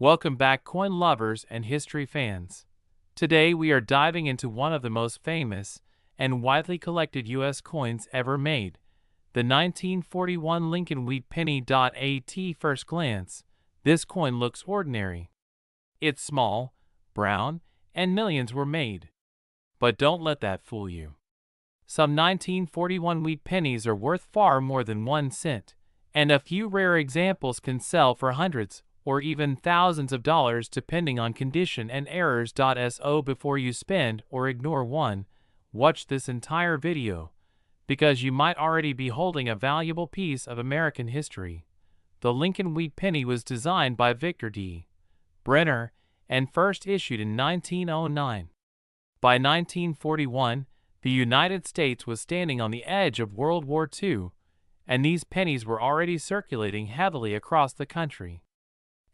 Welcome back, coin lovers and history fans. Today we are diving into one of the most famous and widely collected U.S. coins ever made, the 1941 Lincoln Wheat Penny. At first glance, this coin looks ordinary. It's small, brown, and millions were made. But don't let that fool you. Some 1941 wheat pennies are worth far more than 1 cent, and a few rare examples can sell for hundreds or even thousands of dollars depending on condition and errors. So before you spend or ignore one, watch this entire video, because you might already be holding a valuable piece of American history. The Lincoln Wheat Penny was designed by Victor D. Brenner and first issued in 1909. By 1941, the United States was standing on the edge of World War II, and these pennies were already circulating heavily across the country.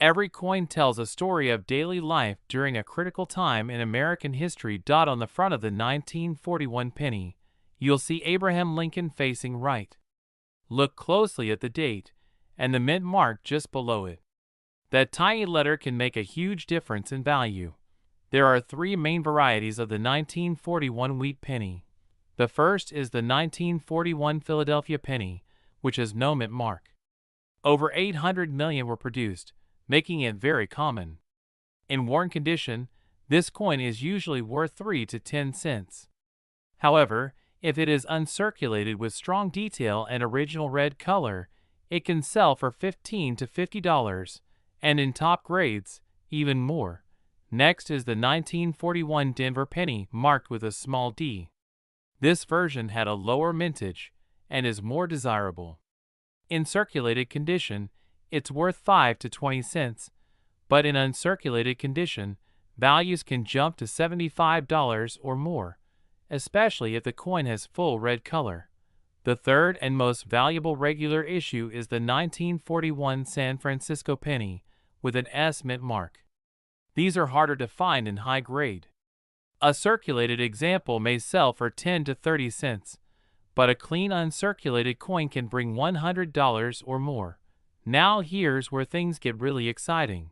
Every coin tells a story of daily life during a critical time in American history. On the front of the 1941 penny, you'll see Abraham Lincoln facing right. Look closely at the date and the mint mark just below it. That tiny letter can make a huge difference in value. There are three main varieties of the 1941 wheat penny. The first is the 1941 Philadelphia penny, which has no mint mark. Over 800 million were produced, making it very common. In worn condition, this coin is usually worth 3 to 10 cents. However, if it is uncirculated with strong detail and original red color, it can sell for $15 to $50, and in top grades, even more. Next is the 1941 Denver penny, marked with a small d. This version had a lower mintage and is more desirable. In circulated condition, it's worth 5 to 20 cents, but in uncirculated condition, values can jump to $75 or more, especially if the coin has full red color. The third and most valuable regular issue is the 1941 San Francisco penny with an S mint mark. These are harder to find in high grade. A circulated example may sell for 10 to 30 cents, but a clean uncirculated coin can bring $100 or more. Now here's where things get really exciting.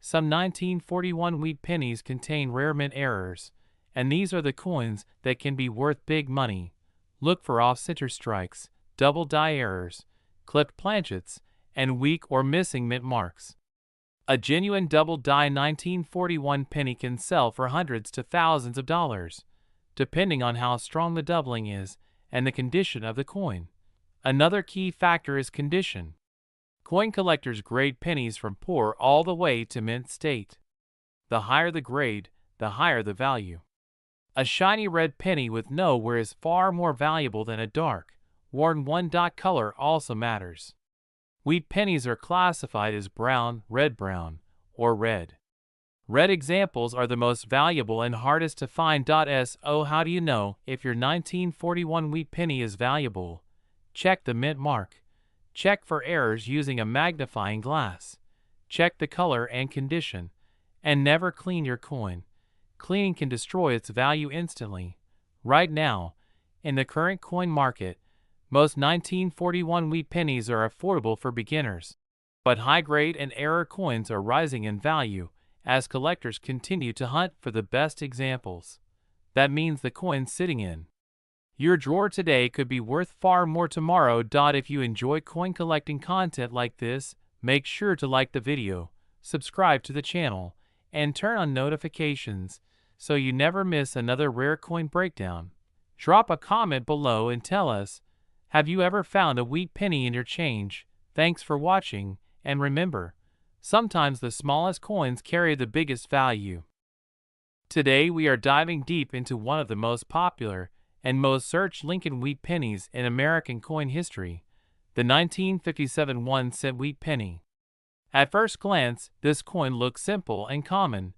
Some 1941 wheat pennies contain rare mint errors, and these are the coins that can be worth big money. Look for off-center strikes, double die errors, clipped planchets, and weak or missing mint marks. A genuine double die 1941 penny can sell for hundreds to thousands of dollars, depending on how strong the doubling is and the condition of the coin. Another key factor is condition. Coin collectors grade pennies from poor all the way to mint state. The higher the grade, the higher the value. A shiny red penny with no wear is far more valuable than a dark, worn one-dot color also matters. Wheat pennies are classified as brown, red-brown, or red. Red examples are the most valuable and hardest to find. So how do you know if your 1941 wheat penny is valuable? Check the mint mark. Check for errors using a magnifying glass. Check the color and condition. And never clean your coin. Cleaning can destroy its value instantly. Right now, in the current coin market, most 1941 wheat pennies are affordable for beginners. But high-grade and error coins are rising in value as collectors continue to hunt for the best examples. That means the coin sitting in your drawer today could be worth far more tomorrow. If you enjoy coin collecting content like this, make sure to like the video, subscribe to the channel, and turn on notifications so you never miss another rare coin breakdown. Drop a comment below and tell us, have you ever found a wheat penny in your change? Thanks for watching, and remember, sometimes the smallest coins carry the biggest value. Today we are diving deep into one of the most popular and most searched Lincoln Wheat Pennies in American coin history, the 1957 1-cent wheat penny. At first glance, this coin looks simple and common,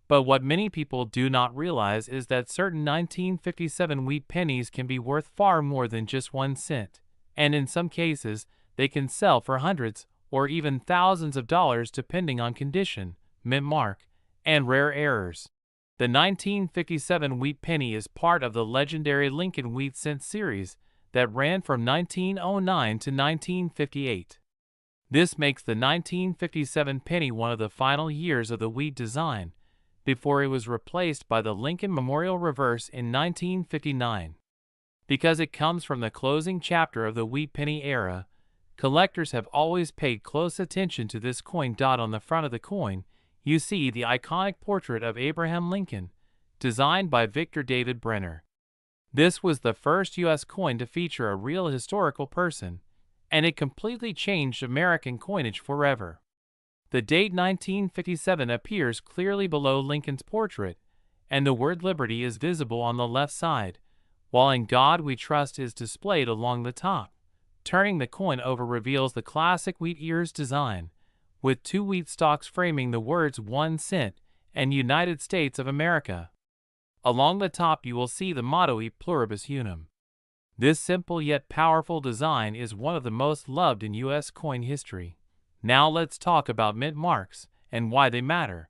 but what many people do not realize is that certain 1957 wheat pennies can be worth far more than just 1 cent, and in some cases, they can sell for hundreds or even thousands of dollars depending on condition, mint mark, and rare errors. The 1957 wheat penny is part of the legendary Lincoln Wheat Cent series that ran from 1909 to 1958. This makes the 1957 penny one of the final years of the wheat design, before it was replaced by the Lincoln Memorial Reverse in 1959. Because it comes from the closing chapter of the wheat penny era, collectors have always paid close attention to this coin. On the front of the coin, you see the iconic portrait of Abraham Lincoln, designed by Victor David Brenner. This was the first U.S. coin to feature a real historical person, and it completely changed American coinage forever. The date 1957 appears clearly below Lincoln's portrait, and the word Liberty is visible on the left side, while In God We Trust is displayed along the top. Turning the coin over reveals the classic wheat ears design, with two wheat stalks framing the words 1 cent and United States of America. Along the top you will see the motto E Pluribus Unum. This simple yet powerful design is one of the most loved in U.S. coin history. Now let's talk about mint marks and why they matter.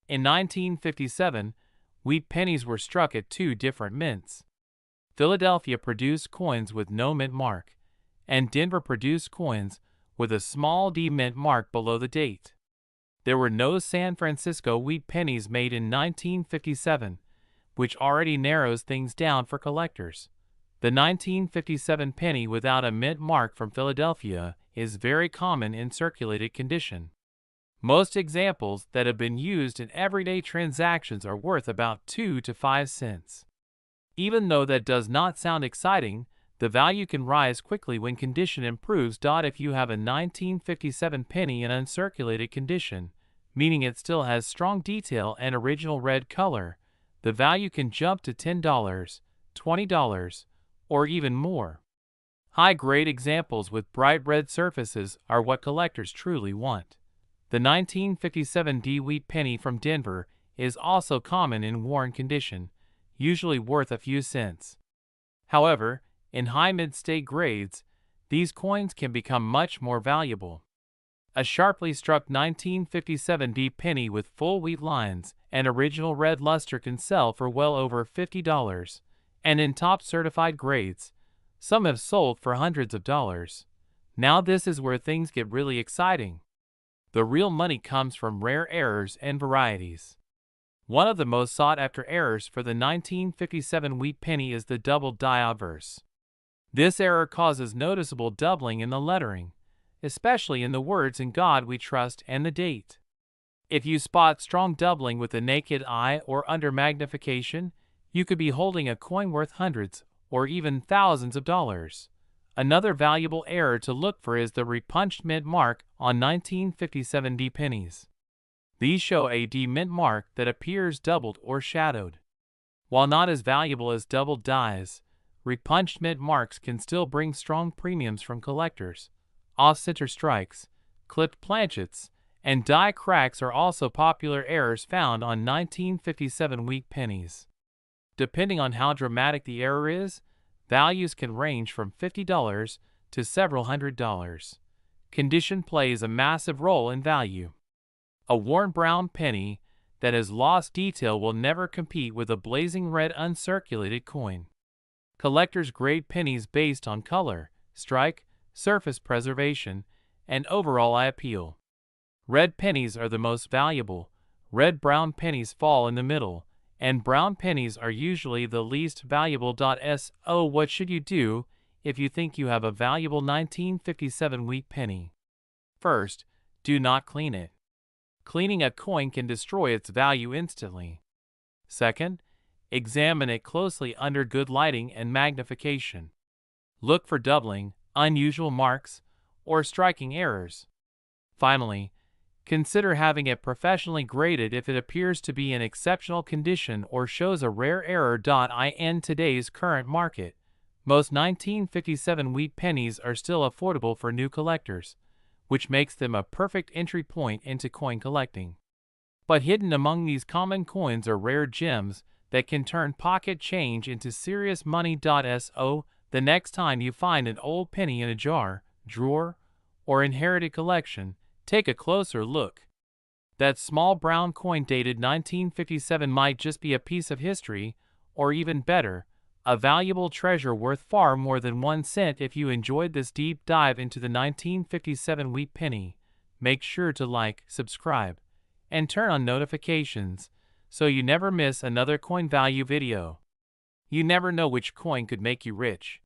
In 1957, wheat pennies were struck at two different mints. Philadelphia produced coins with no mint mark, and Denver produced coins with a small D mint mark below the date. There were no San Francisco wheat pennies made in 1957, which already narrows things down for collectors. The 1957 penny without a mint mark from Philadelphia is very common in circulated condition. Most examples that have been used in everyday transactions are worth about 2 to 5 cents. Even though that does not sound exciting, the value can rise quickly when condition improves. If you have a 1957 penny in uncirculated condition, meaning it still has strong detail and original red color, the value can jump to $10, $20, or even more. High-grade examples with bright red surfaces are what collectors truly want. The 1957 D wheat penny from Denver is also common in worn condition, usually worth a few cents. However, in high mid-state grades, these coins can become much more valuable. A sharply struck 1957 D penny with full wheat lines and original red luster can sell for well over $50, and in top certified grades, some have sold for hundreds of dollars. Now this is where things get really exciting. The real money comes from rare errors and varieties. One of the most sought-after errors for the 1957 wheat penny is the double die obverse. This error causes noticeable doubling in the lettering, especially in the words In God We Trust and the date. If you spot strong doubling with the naked eye or under magnification, you could be holding a coin worth hundreds or even thousands of dollars. Another valuable error to look for is the repunched mint mark on 1957 D pennies. These show a D mint mark that appears doubled or shadowed. While not as valuable as doubled dies, repunched mint marks can still bring strong premiums from collectors. Off-center strikes, clipped planchets, and die cracks are also popular errors found on 1957 wheat pennies. Depending on how dramatic the error is, values can range from $50 to several $100s. Condition plays a massive role in value. A worn brown penny that has lost detail will never compete with a blazing red uncirculated coin. Collectors grade pennies based on color, strike, surface preservation, and overall eye appeal. Red pennies are the most valuable, red-brown pennies fall in the middle, and brown pennies are usually the least valuable. So what should you do if you think you have a valuable 1957 wheat penny? First, do not clean it. Cleaning a coin can destroy its value instantly. Second, examine it closely under good lighting and magnification. Look for doubling, unusual marks, or striking errors. Finally, consider having it professionally graded if it appears to be in exceptional condition or shows a rare error. In today's current market, most 1957 wheat pennies are still affordable for new collectors, which makes them a perfect entry point into coin collecting. But hidden among these common coins are rare gems that can turn pocket change into serious money. So the next time you find an old penny in a jar, drawer, or inherited collection, take a closer look. That small brown coin dated 1957 might just be a piece of history, or even better, A valuable treasure worth far more than 1 cent. If you enjoyed this deep dive into the 1957 wheat penny, make sure to like, subscribe, and turn on notifications so you never miss another coin value video. You never know which coin could make you rich.